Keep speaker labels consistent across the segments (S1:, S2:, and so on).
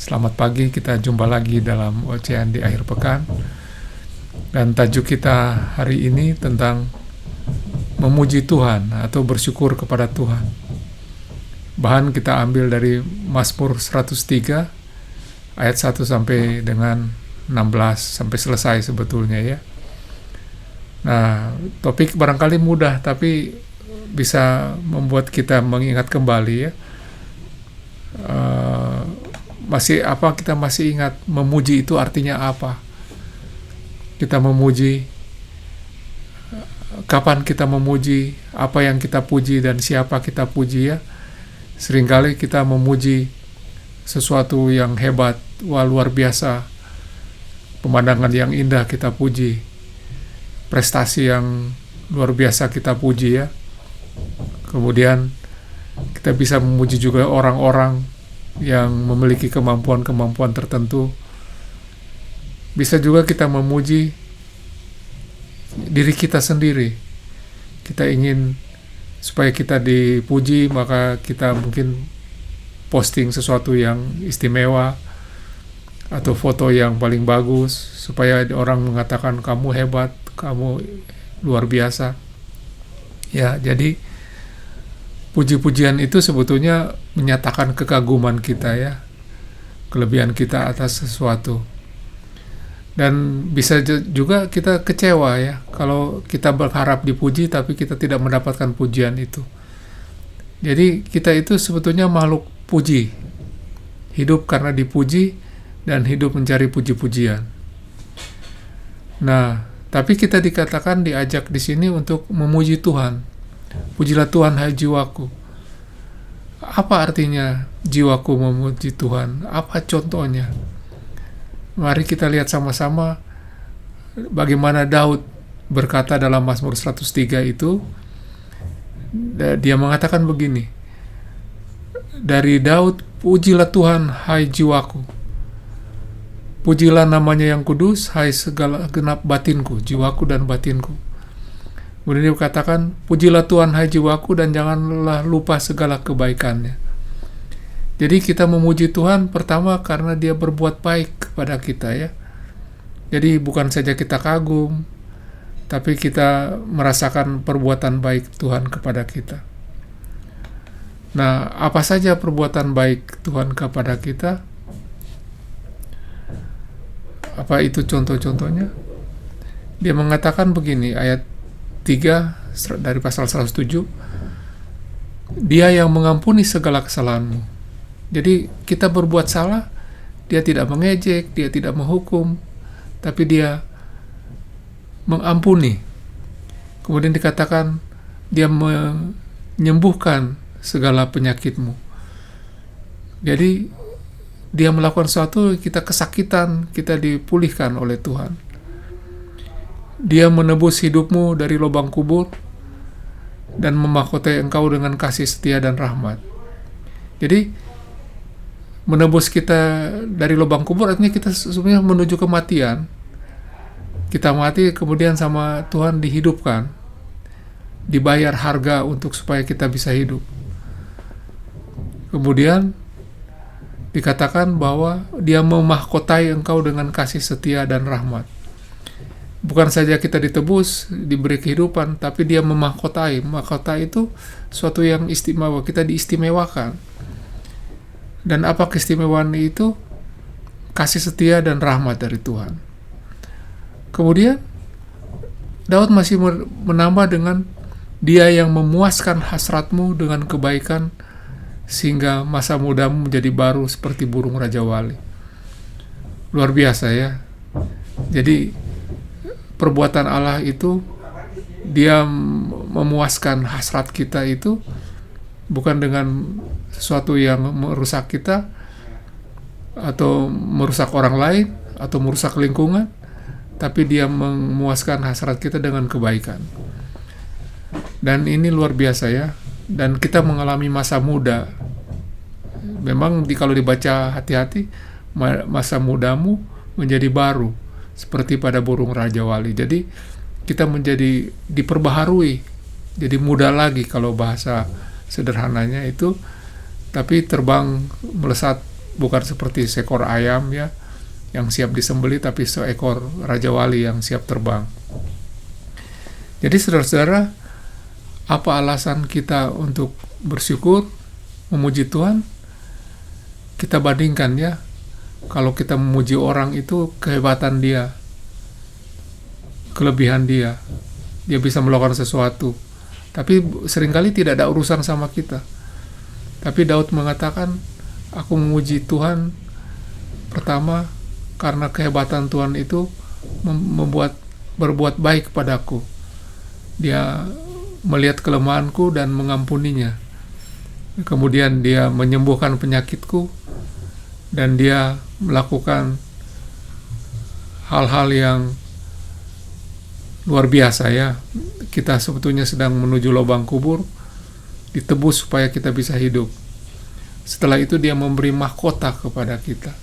S1: Selamat pagi, kita jumpa lagi dalam Ocehan di akhir pekan. Dan tajuk kita hari ini tentang memuji Tuhan atau bersyukur kepada Tuhan. Bahan kita ambil dari Mazmur 103 ayat 1 sampai dengan 16 sampai selesai sebetulnya ya. Nah, topik barangkali mudah tapi bisa membuat kita mengingat kembali ya. Kita masih ingat memuji itu artinya apa? Kita memuji, kapan kita memuji, apa yang kita puji dan siapa kita puji ya. Seringkali kita memuji sesuatu yang hebat, luar biasa, pemandangan yang indah kita puji, prestasi yang luar biasa kita puji ya. Kemudian kita bisa memuji juga orang-orang yang memiliki kemampuan-kemampuan tertentu. Bisa juga kita memuji diri kita sendiri. Kita ingin supaya kita dipuji, maka kita mungkin posting sesuatu yang istimewa atau foto yang paling bagus supaya orang mengatakan kamu hebat, kamu luar biasa. Ya, jadi puji-pujian itu sebetulnya menyatakan kekaguman kita ya, kelebihan kita atas sesuatu. Dan bisa juga kita kecewa ya, kalau kita berharap dipuji tapi kita tidak mendapatkan pujian itu. Jadi kita itu sebetulnya makhluk puji, hidup karena dipuji dan hidup mencari puji-pujian. Nah, tapi kita dikatakan diajak di sini untuk memuji Tuhan. Pujilah Tuhan hai jiwaku. Apa artinya jiwaku memuji Tuhan? Apa contohnya? Mari kita lihat sama-sama bagaimana Daud berkata dalam Mazmur 103 itu. Dia mengatakan begini, dari Daud, pujilah Tuhan hai jiwaku. Pujilah namanya yang kudus hai segala genap batinku, jiwaku dan batinku. Kemudian dia katakan, pujilah Tuhan hai jiwaku dan janganlah lupa segala kebaikannya. Jadi kita memuji Tuhan pertama karena dia berbuat baik kepada kita ya. Jadi bukan saja kita kagum, tapi kita merasakan perbuatan baik Tuhan kepada kita. Nah, apa saja perbuatan baik Tuhan kepada kita? Apa itu contoh-contohnya? Dia mengatakan begini, ayat 3 dari pasal 107, dia yang mengampuni segala kesalahanmu. Jadi kita berbuat salah, dia tidak mengejek, dia tidak menghukum, tapi dia mengampuni. Kemudian dikatakan dia menyembuhkan segala penyakitmu. Jadi dia melakukan sesuatu, kita kesakitan, kita dipulihkan oleh Tuhan. Dia menebus hidupmu dari lubang kubur dan memahkotai engkau dengan kasih setia dan rahmat. Jadi menebus kita dari lubang kubur artinya kita sebenarnya menuju kematian. Kita mati kemudian sama Tuhan dihidupkan, dibayar harga untuk supaya kita bisa hidup. Kemudian dikatakan bahwa dia memahkotai engkau dengan kasih setia dan rahmat. Bukan saja kita ditebus, diberi kehidupan, tapi dia memahkotai. Mahkota itu suatu yang istimewa, kita diistimewakan. Dan apa keistimewaan itu? Kasih setia dan rahmat dari Tuhan. Kemudian Daud masih menambah dengan dia yang memuaskan hasratmu dengan kebaikan sehingga masa mudamu menjadi baru seperti burung Raja Wali. Luar biasa ya. Jadi perbuatan Allah itu dia memuaskan hasrat kita itu bukan dengan sesuatu yang merusak kita atau merusak orang lain atau merusak lingkungan, tapi dia memuaskan hasrat kita dengan kebaikan. Dan ini luar biasa ya. Dan kita mengalami masa muda. Memang kalau dibaca hati-hati, masa mudamu menjadi baru seperti pada burung Raja Wali. Jadi kita menjadi diperbaharui, jadi muda lagi kalau bahasa sederhananya itu, tapi terbang melesat bukan seperti seekor ayam ya yang siap disembelih, tapi seekor raja wali yang siap terbang. Jadi saudara-saudara, apa alasan kita untuk bersyukur, memuji Tuhan? Kita bandingkan ya, kalau kita memuji orang itu kehebatan dia, kelebihan dia bisa melakukan sesuatu, tapi seringkali tidak ada urusan sama kita. Tapi Daud mengatakan, aku memuji Tuhan pertama karena kehebatan Tuhan itu berbuat baik kepadaku. Dia melihat kelemahanku dan mengampuninya. Kemudian dia menyembuhkan penyakitku, dan dia melakukan hal-hal yang luar biasa ya. Kita sebetulnya sedang menuju lubang kubur, ditebus supaya kita bisa hidup. Setelah itu dia memberi mahkota kepada kita,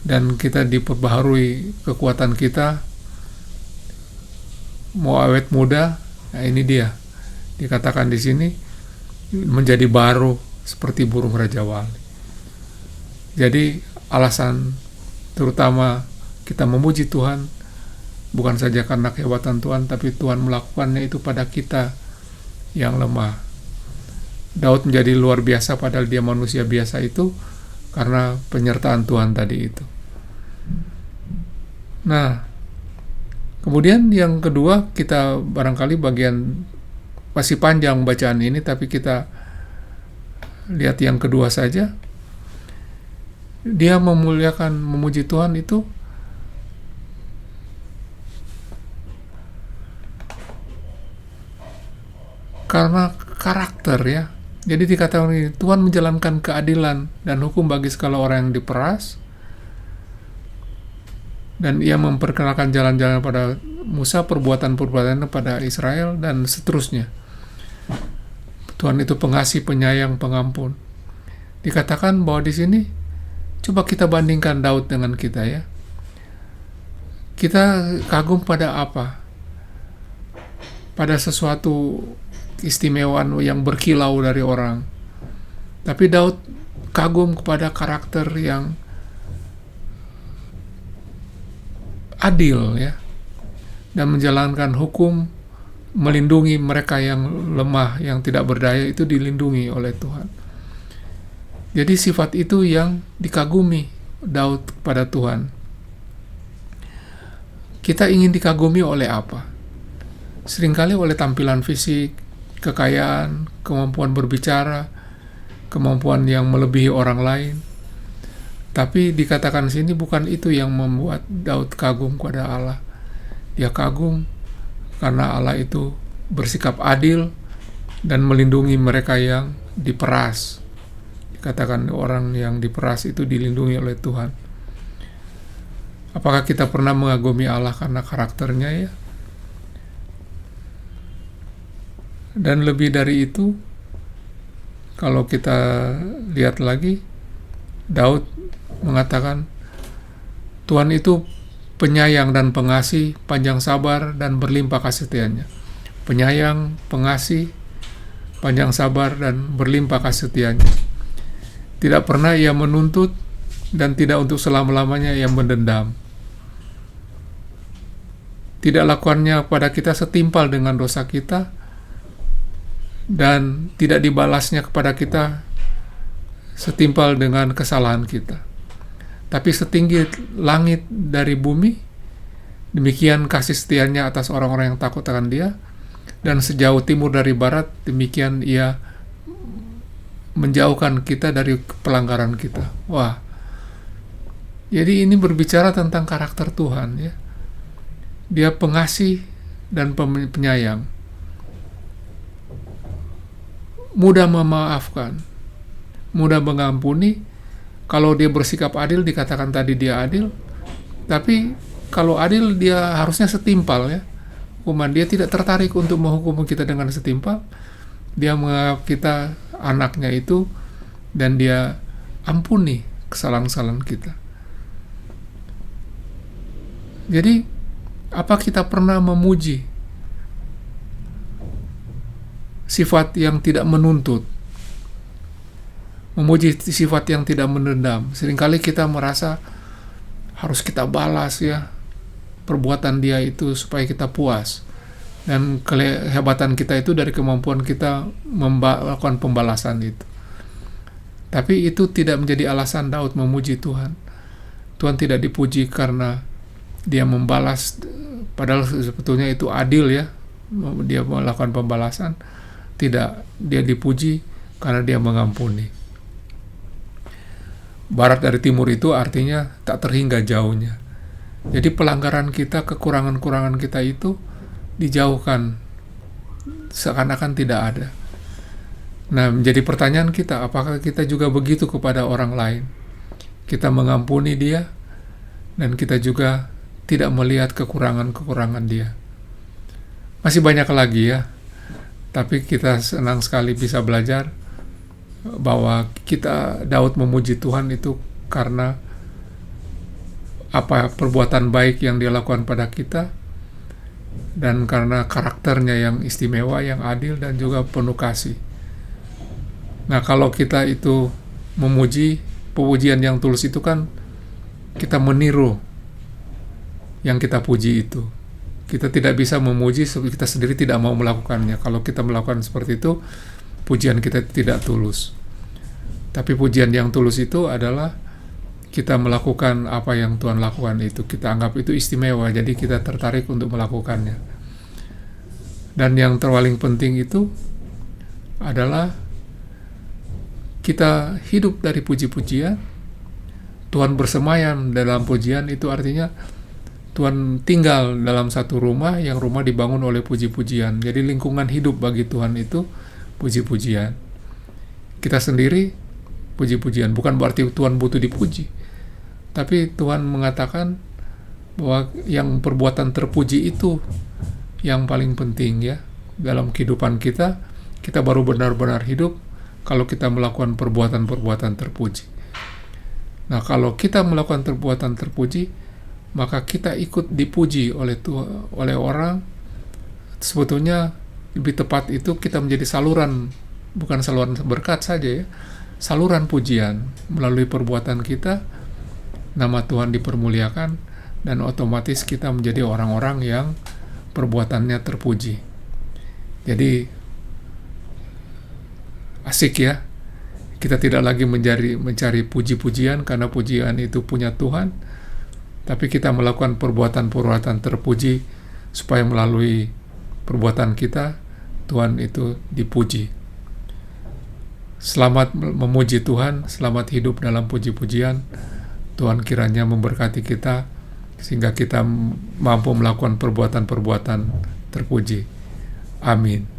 S1: dan kita diperbaharui kekuatan kita, mau awet muda. Nah, ini dia dikatakan di sini menjadi baru seperti burung raja wali. Jadi alasan terutama kita memuji Tuhan bukan saja karena kehebatan Tuhan, tapi Tuhan melakukannya itu pada kita yang lemah. Daud menjadi luar biasa padahal dia manusia biasa itu karena penyertaan Tuhan tadi itu. Nah, kemudian yang kedua, kita barangkali bagian masih panjang bacaan ini, tapi kita lihat yang kedua saja. Dia memuliakan, memuji Tuhan itu karena karakter ya. Jadi dikatakan ini, Tuhan menjalankan keadilan dan hukum bagi segala orang yang diperas, dan ia memperkenalkan jalan-jalan pada Musa, perbuatan-perbuatan pada Israel, dan seterusnya. Tuhan itu pengasih, penyayang, pengampun. Dikatakan bahwa di sini, coba kita bandingkan Daud dengan kita ya. Kita kagum pada apa? Pada sesuatu keistimewaan yang berkilau dari orang. Tapi Daud kagum kepada karakter yang adil ya, dan menjalankan hukum, melindungi mereka yang lemah, yang tidak berdaya, itu dilindungi oleh Tuhan. Jadi sifat itu yang dikagumi Daud pada Tuhan. Kita ingin dikagumi oleh apa? Seringkali oleh tampilan fisik, kekayaan, kemampuan berbicara, kemampuan yang melebihi orang lain. Tapi dikatakan sini bukan itu yang membuat Daud kagum kepada Allah. Dia kagum karena Allah itu bersikap adil dan melindungi mereka yang diperas. Dikatakan orang yang diperas itu dilindungi oleh Tuhan. Apakah kita pernah mengagumi Allah karena karakternya ya? Dan lebih dari itu, kalau kita lihat lagi, Daud mengatakan Tuhan itu penyayang dan pengasih, panjang sabar dan berlimpah kasih setianya. Penyayang, pengasih, panjang sabar dan berlimpah kasih setianya. Tidak pernah ia menuntut dan tidak untuk selama-lamanya ia mendendam. Tidak lakukannya pada kita setimpal dengan dosa kita, dan tidak dibalasnya kepada kita setimpal dengan kesalahan kita. Tapi setinggi langit dari bumi, demikian kasih setianya atas orang-orang yang takut akan Dia, dan sejauh timur dari barat, demikian Ia menjauhkan kita dari pelanggaran kita. Wah, jadi ini berbicara tentang karakter Tuhan ya. Dia pengasih dan penyayang, mudah memaafkan, mudah mengampuni. Kalau dia bersikap adil, dikatakan tadi dia adil, tapi kalau adil dia harusnya setimpal ya. Hukuman dia tidak tertarik untuk menghukum kita dengan setimpal. Dia menganggap kita anaknya itu, dan dia ampuni kesalahan-kesalahan kita. Jadi apa kita pernah memuji sifat yang tidak menuntut, Memuji sifat yang tidak menendam. Seringkali kita merasa harus kita balas ya perbuatan dia itu supaya kita puas. Dan kehebatan kita itu dari kemampuan kita melakukan pembalasan itu. Tapi itu tidak menjadi alasan Daud memuji Tuhan. Tuhan tidak dipuji karena dia membalas, padahal sebetulnya itu adil ya, dia melakukan pembalasan. Tidak, dia dipuji karena dia mengampuni. Barat dari timur itu artinya tak terhingga jauhnya. Jadi pelanggaran kita, kekurangan-kurangan kita itu dijauhkan, seakan-akan tidak ada. Nah, menjadi pertanyaan kita, apakah kita juga begitu kepada orang lain? Kita mengampuni dia, dan kita juga tidak melihat kekurangan-kekurangan dia. Masih banyak lagi ya, tapi kita senang sekali bisa belajar bahwa Daud memuji Tuhan itu karena apa perbuatan baik yang dia lakukan pada kita, dan karena karakternya yang istimewa, yang adil, dan juga penuh kasih. Nah, kalau kita itu memuji, pujian yang tulus itu kan kita meniru yang kita puji itu. Kita tidak bisa memuji kita sendiri tidak mau melakukannya. Kalau kita melakukan seperti itu, pujian kita tidak tulus. Tapi pujian yang tulus itu adalah kita melakukan apa yang Tuhan lakukan itu. Kita anggap itu istimewa, jadi kita tertarik untuk melakukannya. Dan yang terpaling penting itu adalah kita hidup dari puji-pujian. Tuhan bersemayam dalam pujian, itu artinya Tuhan tinggal dalam satu rumah, yang rumah dibangun oleh puji-pujian. Jadi lingkungan hidup bagi Tuhan itu puji-pujian. Kita sendiri puji-pujian, bukan berarti Tuhan butuh dipuji, tapi Tuhan mengatakan bahwa yang perbuatan terpuji itu yang paling penting ya dalam kehidupan kita. Kita baru benar-benar hidup kalau kita melakukan perbuatan-perbuatan terpuji. Nah, kalau kita melakukan perbuatan terpuji, maka kita ikut dipuji oleh orang. Sebetulnya lebih tepat itu kita menjadi saluran, bukan saluran berkat saja ya, saluran pujian. Melalui perbuatan kita, nama Tuhan dipermuliakan, dan otomatis kita menjadi orang-orang yang perbuatannya terpuji. Jadi asik ya, kita tidak lagi mencari puji-pujian karena pujian itu punya Tuhan, tapi kita melakukan perbuatan-perbuatan terpuji supaya melalui perbuatan kita Tuhan itu dipuji. Selamat memuji Tuhan, selamat hidup dalam puji-pujian. Tuhan kiranya memberkati kita sehingga kita mampu melakukan perbuatan-perbuatan terpuji. Amin.